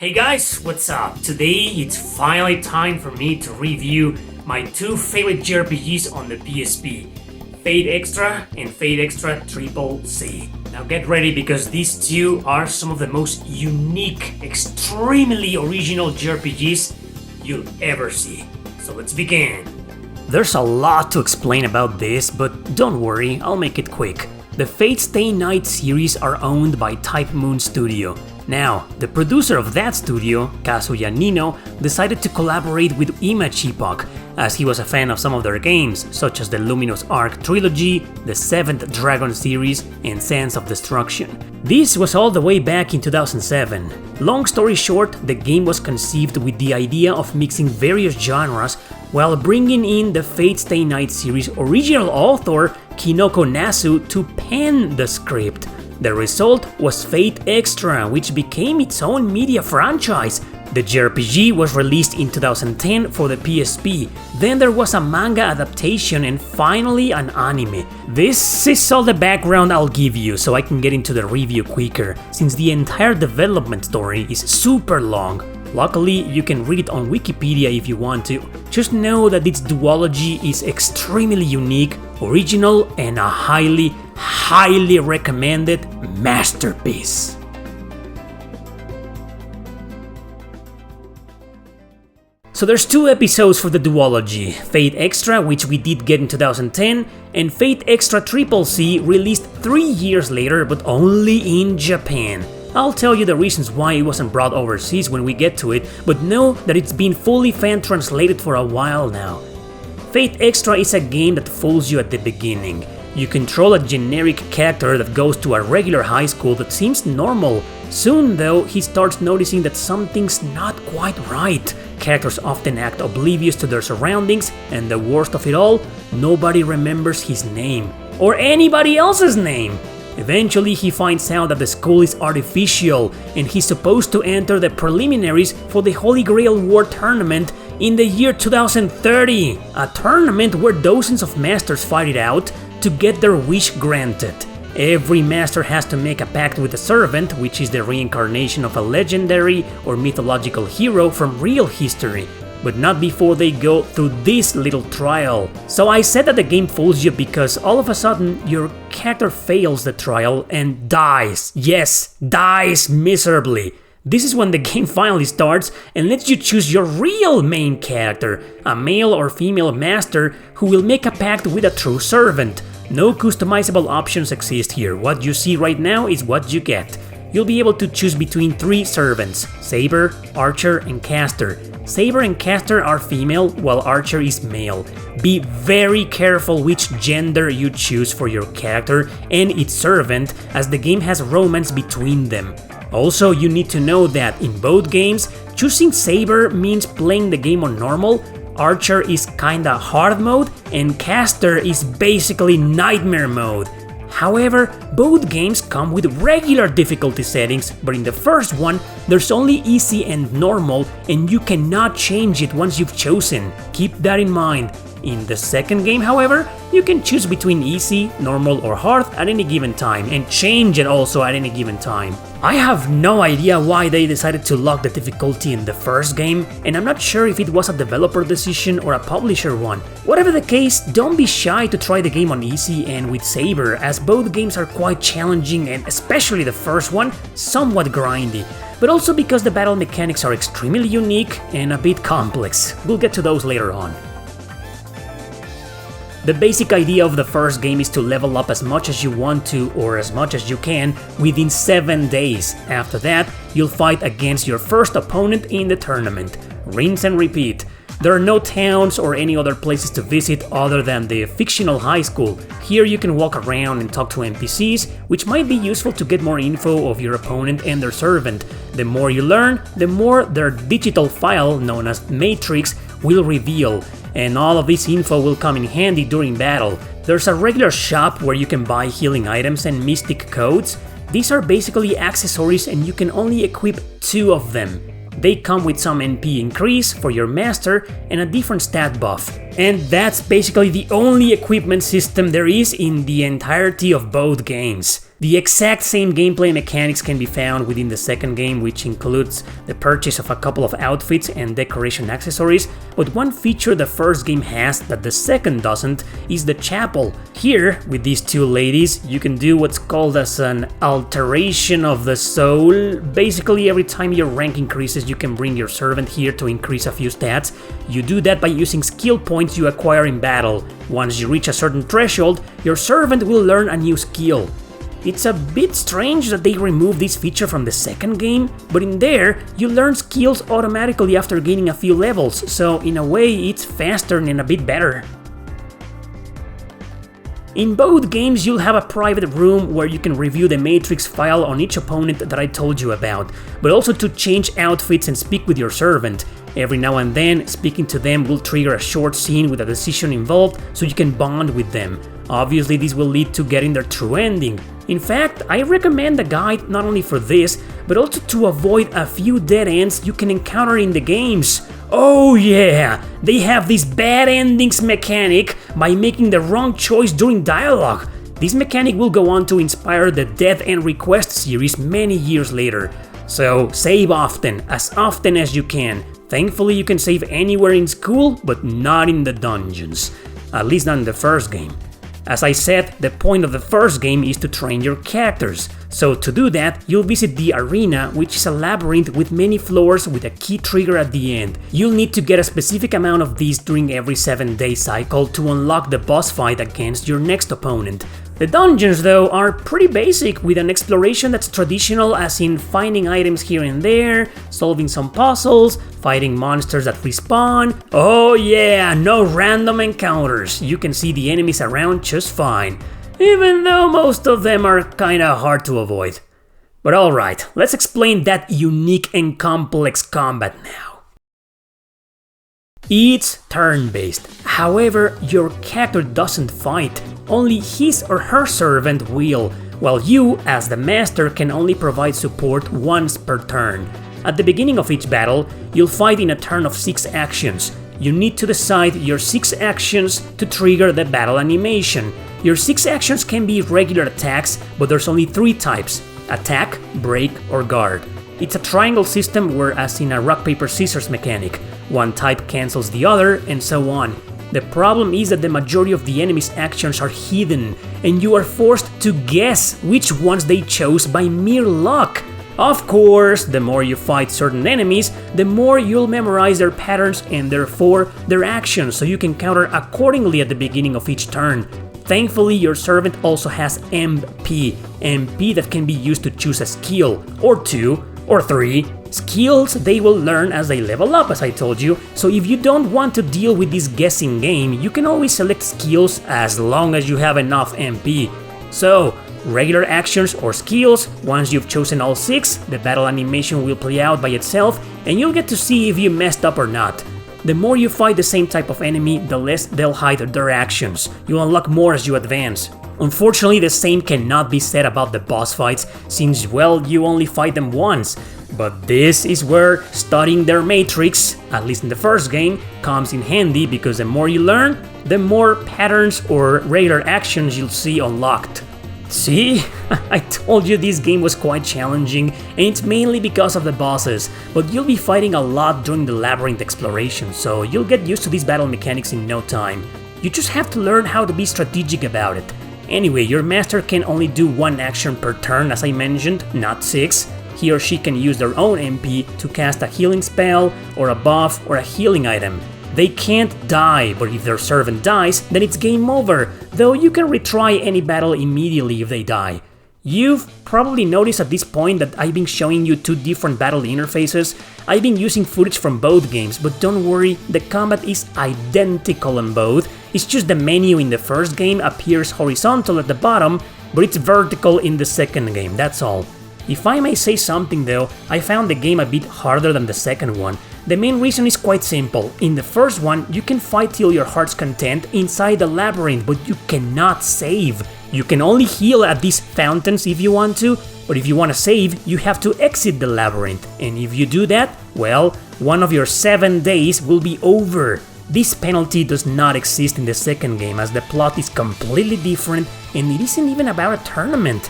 Hey guys, what's up? Today it's finally time for me to review my two favorite JRPGs on the PSP, Fate Extra and Fate Extra Triple C. Now get ready because these two are some of the most unique, extremely original JRPGs you'll ever see. So let's begin. There's a lot to explain about this, but don't worry, I'll make it quick. The Fate Stay Night series are owned by Type Moon Studio. Now, the producer of that studio, Kazuya Nino, decided to collaborate with Image Epoch, as he was a fan of some of their games, such as the Luminous Arc trilogy, the Seventh Dragon series, and Sands of Destruction. This was all the way back in 2007. Long story short, the game was conceived with the idea of mixing various genres while bringing in the Fate Stay Night series original author Kinoko Nasu to pen the script. The result was Fate Extra, which became its own media franchise. The JRPG was released in 2010 for the PSP, then there was a manga adaptation and finally an anime. This is all the background I'll give you so I can get into the review quicker, since the entire development story is super long. Luckily, you can read it on Wikipedia if you want to. Just know that its duology is extremely unique, original, and a highly recommended masterpiece. So there's two episodes for the duology, Fate Extra, which we did get in 2010, and Fate Extra Triple C, released 3 years later but only in Japan. I'll tell you the reasons why it wasn't brought overseas when we get to it, but know that it's been fully fan translated for a while now. Fate Extra is a game that fools you at the beginning. You control a generic character that goes to a regular high school that seems normal. Soon though, he starts noticing that something's not quite right. Characters often act oblivious to their surroundings, and the worst of it all, nobody remembers his name. Or anybody else's name! Eventually he finds out that the school is artificial, and he's supposed to enter the preliminaries for the Holy Grail War tournament in the year 2030. A tournament where dozens of masters fight it out to get their wish granted. Every master has to make a pact with a servant, which is the reincarnation of a legendary or mythological hero from real history, but not before they go through this little trial. So I said that the game fools you because all of a sudden your character fails the trial and dies. Yes, dies miserably. This is when the game finally starts and lets you choose your real main character, a male or female master who will make a pact with a true servant. No customizable options exist here. What you see right now is what you get. You'll be able to choose between 3 servants, Saber, Archer, and Caster. Saber and Caster are female, while Archer is male. Be very careful which gender you choose for your character and its servant, as the game has romance between them. Also, you need to know that in both games, choosing Saber means playing the game on normal, Archer is kinda hard mode, and Caster is basically nightmare mode. However, both games come with regular difficulty settings, but in the first one, there's only easy and normal, and you cannot change it once you've chosen. Keep that in mind. In the second game, however, you can choose between easy, normal, or hard at any given time, and change it also at any given time. I have no idea why they decided to lock the difficulty in the first game, and I'm not sure if it was a developer decision or a publisher one. Whatever the case, don't be shy to try the game on easy and with Saber, as both games are quite challenging and especially the first one, somewhat grindy. But also because the battle mechanics are extremely unique and a bit complex. We'll get to those later on. The basic idea of the first game is to level up as much as you want to or as much as you can within 7 days. After that, you'll fight against your first opponent in the tournament. Rinse and repeat. There are no towns or any other places to visit other than the fictional high school. Here you can walk around and talk to NPCs, which might be useful to get more info of your opponent and their servant. The more you learn, the more their digital file, known as Matrix, will reveal. And all of this info will come in handy during battle. There's a regular shop where you can buy healing items and mystic codes. These are basically accessories and you can only equip 2 of them. They come with some NP increase for your master and a different stat buff. And that's basically the only equipment system there is in the entirety of both games. The exact same gameplay mechanics can be found within the second game, which includes the purchase of a couple of outfits and decoration accessories, but one feature the first game has that the second doesn't is the chapel. Here, with these two ladies, you can do what's called as an alteration of the soul. Basically, every time your rank increases, you can bring your servant here to increase a few stats. You do that by using skill points you acquire in battle. Once you reach a certain threshold, your servant will learn a new skill. It's a bit strange that they removed this feature from the second game, but in there, you learn skills automatically after gaining a few levels, so in a way it's faster and a bit better. In both games, you'll have a private room where you can review the matrix file on each opponent that I told you about, but also to change outfits and speak with your servant. Every now and then, speaking to them will trigger a short scene with a decision involved, so you can bond with them. Obviously, this will lead to getting their true ending. In fact, I recommend the guide not only for this, but also to avoid a few dead ends you can encounter in the games. Oh yeah, they have this bad endings mechanic by making the wrong choice during dialogue. This mechanic will go on to inspire the Death End Request series many years later. So save often as you can. Thankfully you can save anywhere in school, but not in the dungeons. At least not in the first game. As I said, the point of the first game is to train your characters. So to do that, you'll visit the arena, which is a labyrinth with many floors with a key trigger at the end. You'll need to get a specific amount of these during every 7-day cycle to unlock the boss fight against your next opponent. The dungeons, though, are pretty basic, with an exploration that's traditional, as in finding items here and there, solving some puzzles, fighting monsters that respawn. Oh yeah, no random encounters, you can see the enemies around just fine, even though most of them are kinda hard to avoid. But alright, let's explain that unique and complex combat now. It's turn-based, however, your character doesn't fight, only his or her servant will, while you, as the master, can only provide support once per turn. At the beginning of each battle, you'll fight in a turn of 6 actions. You need to decide your 6 actions to trigger the battle animation. Your 6 actions can be regular attacks, but there's only 3 types: attack, break, or guard. It's a triangle system, whereas in a rock-paper-scissors mechanic, one type cancels the other, and so on. The problem is that the majority of the enemy's actions are hidden, and you are forced to guess which ones they chose by mere luck. Of course, the more you fight certain enemies, the more you'll memorize their patterns and therefore their actions, so you can counter accordingly at the beginning of each turn. Thankfully, your servant also has MP that can be used to choose a skill, or 2, or 3. Skills they will learn as they level up, as I told you, so if you don't want to deal with this guessing game, you can always select skills as long as you have enough MP. So, regular actions or skills, once you've chosen all 6, the battle animation will play out by itself, and you'll get to see if you messed up or not. The more you fight the same type of enemy, the less they'll hide their actions. You'll unlock more as you advance. Unfortunately, the same cannot be said about the boss fights, since, well, you only fight them once. But this is where studying their matrix, at least in the first game, comes in handy, because the more you learn, the more patterns or regular actions you'll see unlocked. See? I told you this game was quite challenging, and it's mainly because of the bosses, but you'll be fighting a lot during the labyrinth exploration, so you'll get used to these battle mechanics in no time. You just have to learn how to be strategic about it. Anyway, your master can only do 1 action per turn, as I mentioned, not 6. He or she can use their own MP to cast a healing spell, or a buff, or a healing item. They can't die, but if their servant dies, then it's game over, though you can retry any battle immediately if they die. You've probably noticed at this point that I've been showing you 2 different battle interfaces. I've been using footage from both games, but don't worry, the combat is identical on both. It's just the menu in the first game appears horizontal at the bottom, but it's vertical in the second game, that's all. If I may say something though, I found the game a bit harder than the second one. The main reason is quite simple. In the first one, you can fight till your heart's content inside the labyrinth, but you cannot save. You can only heal at these fountains if you want to, but if you want to save, you have to exit the labyrinth. And if you do that, well, one of your 7 days will be over. This penalty does not exist in the second game, as the plot is completely different and it isn't even about a tournament.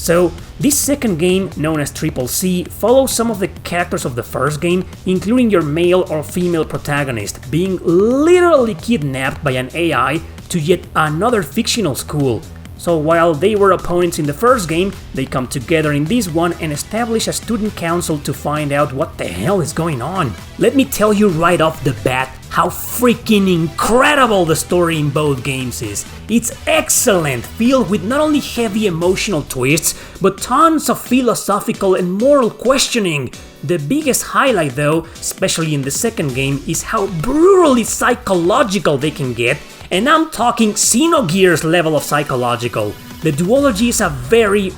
So, this second game, known as Triple C, follows some of the characters of the first game, including your male or female protagonist, being literally kidnapped by an AI to yet another fictional school. So while they were opponents in the first game, they come together in this one and establish a student council to find out what the hell is going on. Let me tell you right off the bat how freaking incredible the story in both games is. It's excellent, filled with not only heavy emotional twists, but tons of philosophical and moral questioning. The biggest highlight though, especially in the second game, is how brutally psychological they can get. And I'm talking Xenogears level of psychological. The duology is a very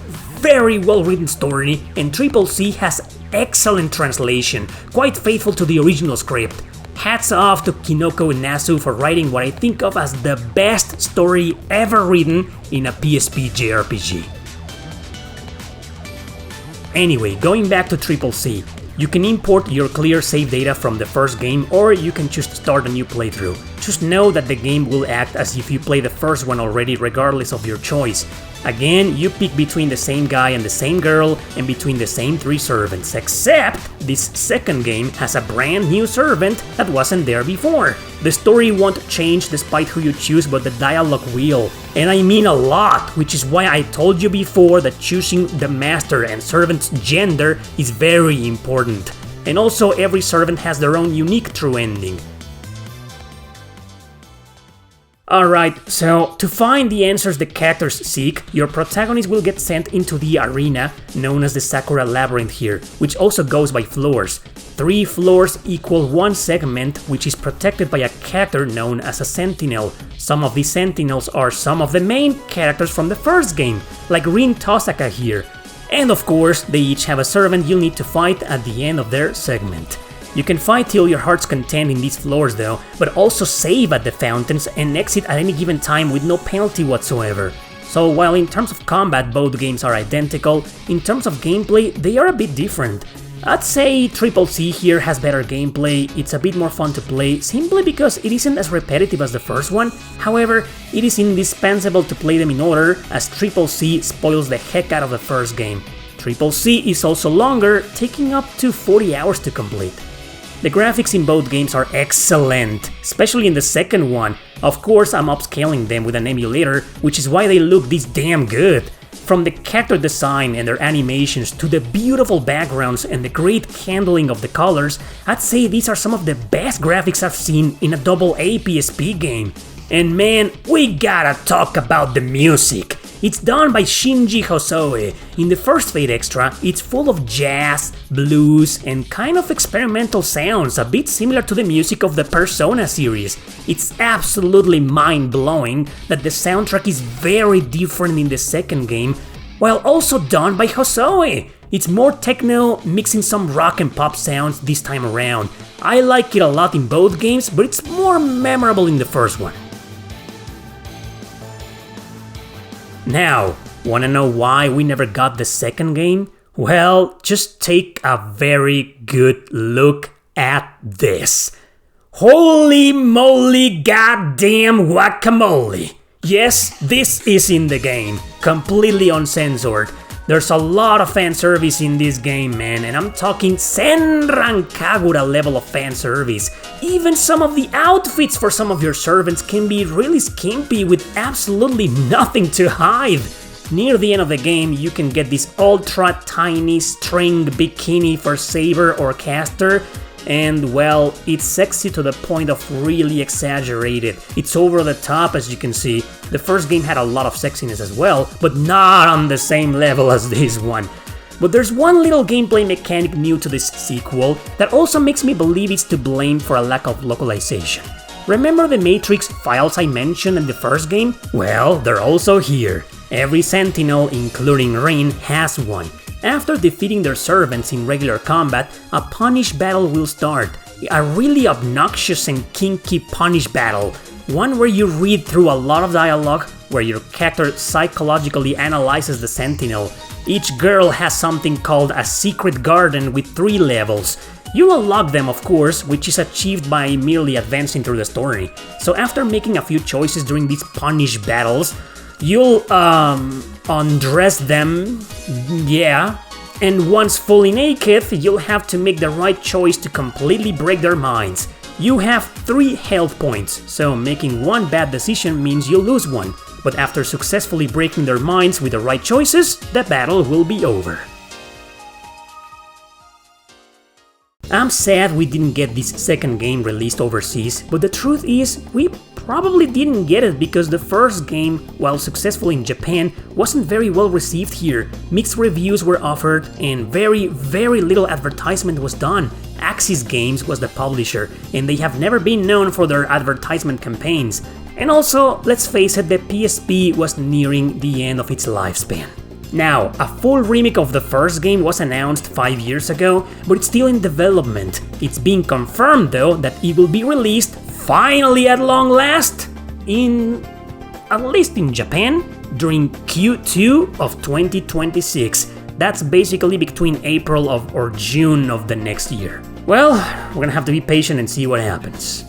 well written story, and Triple C has excellent translation, quite faithful to the original script. Hats off to Kinoko Nasu for writing what I think of as the best story ever written in a PSP JRPG. Anyway, going back to Triple C. You can import your clear save data from the first game, or you can choose to start a new playthrough. Just know that the game will act as if you play the first one already, regardless of your choice. Again, you pick between the same guy and the same girl, and between the same 3 servants, except this second game has a brand new servant that wasn't there before. The story won't change despite who you choose, but the dialogue will. And I mean a lot, which is why I told you before that choosing the master and servant's gender is very important. And also, every servant has their own unique true ending. Alright, so to find the answers the characters seek, your protagonist will get sent into the arena, known as the Sakura Labyrinth here, which also goes by floors. 3 floors equal 1 segment, which is protected by a character known as a sentinel. Some of these sentinels are some of the main characters from the first game, like Rin Tosaka here. And of course, they each have a servant you'll need to fight at the end of their segment. You can fight till your heart's content in these floors though, but also save at the fountains and exit at any given time with no penalty whatsoever. So while in terms of combat both games are identical, in terms of gameplay they are a bit different. I'd say Triple C here has better gameplay, it's a bit more fun to play simply because it isn't as repetitive as the first one. However, it is indispensable to play them in order, as Triple C spoils the heck out of the first game. Triple C is also longer, taking up to 40 hours to complete. The graphics in both games are excellent, especially in the second one. Of course, I'm upscaling them with an emulator, which is why they look this damn good. From the character design and their animations to the beautiful backgrounds and the great handling of the colors, I'd say these are some of the best graphics I've seen in a AA PSP game. And man, we gotta talk about the music. It's done by Shinji Hosoe. In the first Fate Extra, it's full of jazz, blues, and kind of experimental sounds, a bit similar to the music of the Persona series. It's absolutely mind-blowing that the soundtrack is very different in the second game, while also done by Hosoe. It's more techno, mixing some rock and pop sounds this time around. I like it a lot in both games, but it's more memorable in the first one. Now, wanna know why we never got the second game? Well, just take a very good look at this. Holy moly goddamn guacamole! Yes, this is in the game, completely uncensored. There's a lot of fan service in this game, man, and I'm talking Senran Kagura level of fan service. Even some of the outfits for some of your servants can be really skimpy with absolutely nothing to hide. Near the end of the game, you can get this ultra tiny string bikini for Saber or Caster, and well, it's sexy to the point of really exaggerated. It's over the top, as you can see. The first game had a lot of sexiness as well, but not on the same level as this one. But there's one little gameplay mechanic new to this sequel that also makes me believe it's to blame for a lack of localization. Remember the Matrix files I mentioned in the first game? Well, they're also here. Every Sentinel, including Rin, has one. After defeating their servants in regular combat, a punish battle will start. A really obnoxious and kinky punish battle. One where you read through a lot of dialogue, where your character psychologically analyzes the Sentinel. Each girl has something called a secret garden with 3 levels. You'll unlock them, of course, which is achieved by merely advancing through the story. So after making a few choices during these punish battles, you'll undress them, yeah, and once fully naked, you'll have to make the right choice to completely break their minds. You have 3 health points, so making one bad decision means you'll lose one, but after successfully breaking their minds with the right choices, the battle will be over. I'm sad we didn't get this second game released overseas, but the truth is, we probably didn't get it because the first game, while successful in Japan, wasn't very well received here. Mixed reviews were offered and very little advertisement was done. Axis Games was the publisher, and they have never been known for their advertisement campaigns. And also, let's face it, the PSP was nearing the end of its lifespan. Now, a full remake of the first game was announced 5 years ago, but it's still in development. It's being confirmed though that it will be released, finally at long last, at least in Japan, during Q2 of 2026. That's basically between April or June of the next year. Well, we're gonna have to be patient and see what happens.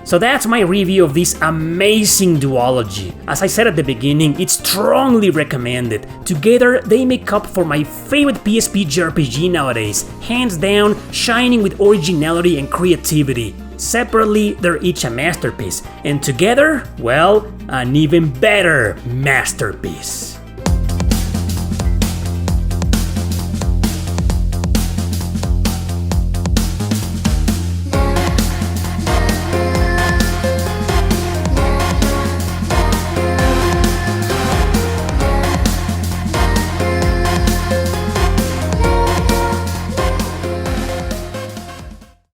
So that's my review of this amazing duology. As I said at the beginning, it's strongly recommended. Together, they make up for my favorite PSP JRPG nowadays, hands down, shining with originality and creativity. Separately, they're each a masterpiece, and together, well, an even better masterpiece.